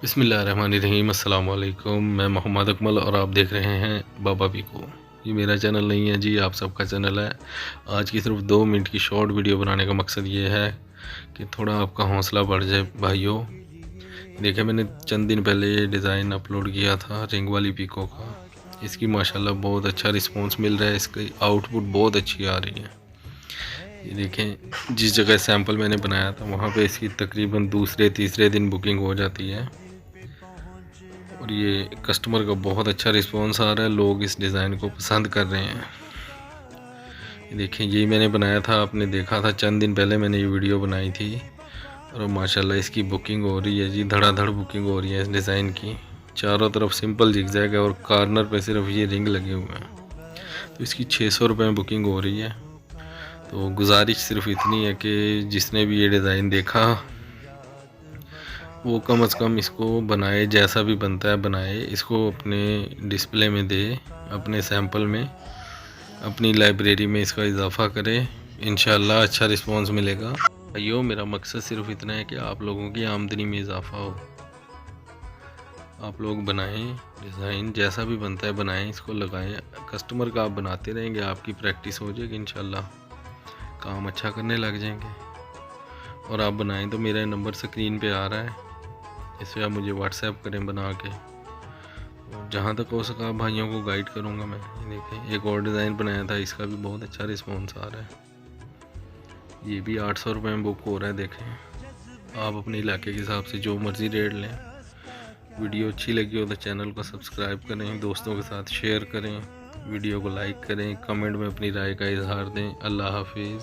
बिस्मिल्लाहिर्रहमानिर्रहीम। अस्सलाम वालेकुम। मैं मोहम्मद अकमल और आप देख रहे हैं बाबा पीको। ये मेरा चैनल नहीं है जी, आप सबका चैनल है। आज की सिर्फ 2 मिनट की शॉर्ट वीडियो बनाने का मकसद ये है कि थोड़ा आपका हौसला बढ़ जाए भाइयों। देखिए, मैंने चंद दिन पहले ये डिज़ाइन अपलोड किया था रिंग वाली पीको का। इसकी माशाल्लाह बहुत अच्छा रिस्पॉन्स मिल रहा है, इसकी आउटपुट बहुत अच्छी आ रही है। ये देखें, जिस जगह सैंपल मैंने बनाया था वहाँ पे इसकी तकरीबन दूसरे तीसरे दिन बुकिंग हो जाती है और ये कस्टमर का बहुत अच्छा रिस्पांस आ रहा है। लोग इस डिज़ाइन को पसंद कर रहे हैं। ये देखें, ये मैंने बनाया था, आपने देखा था चंद दिन पहले मैंने ये वीडियो बनाई थी और माशाल्लाह इसकी बुकिंग हो रही है जी, धड़ाधड़ बुकिंग हो रही है इस डिज़ाइन की। चारों तरफ सिंपल जिगजैग है और कॉर्नर पे सिर्फ ये रिंग लगे हुए हैं। तो इसकी 600 रुपये में बुकिंग हो रही है। तो गुजारिश सिर्फ इतनी है कि जिसने भी ये डिज़ाइन देखा वो कम से कम इसको बनाए, जैसा भी बनता है बनाए, इसको अपने डिस्प्ले में दे, अपने सैंपल में, अपनी लाइब्रेरी में इसका इजाफ़ा करे। इंशाल्लाह अच्छा रिस्पांस मिलेगा। भाइयों, मेरा मकसद सिर्फ इतना है कि आप लोगों की आमदनी में इजाफ़ा हो। आप लोग बनाएं डिज़ाइन, जैसा भी बनता है बनाएं, इसको लगाएं। कस्टमर का आप बनाते रहेंगे, आपकी प्रैक्टिस हो जाएगी, इंशाल्लाह काम अच्छा करने लग जाएंगे। और आप बनाएं तो मेरा नंबर स्क्रीन पे आ रहा है, इससे आप मुझे व्हाट्सएप करें बना के। जहाँ तक हो सका भाइयों को गाइड करूँगा मैं। देखिए, एक और डिज़ाइन बनाया था, इसका भी बहुत अच्छा रिस्पॉन्स आ रहा है। ये भी 800 रुपये में बुक हो रहा है। देखें, आप अपने इलाके के हिसाब से जो मर्ज़ी रेट लें। वीडियो अच्छी लगी हो तो चैनल को सब्सक्राइब करें, दोस्तों के साथ शेयर करें, वीडियो को लाइक करें, कमेंट में अपनी राय का इजहार दें। अल्लाह हाफिज़।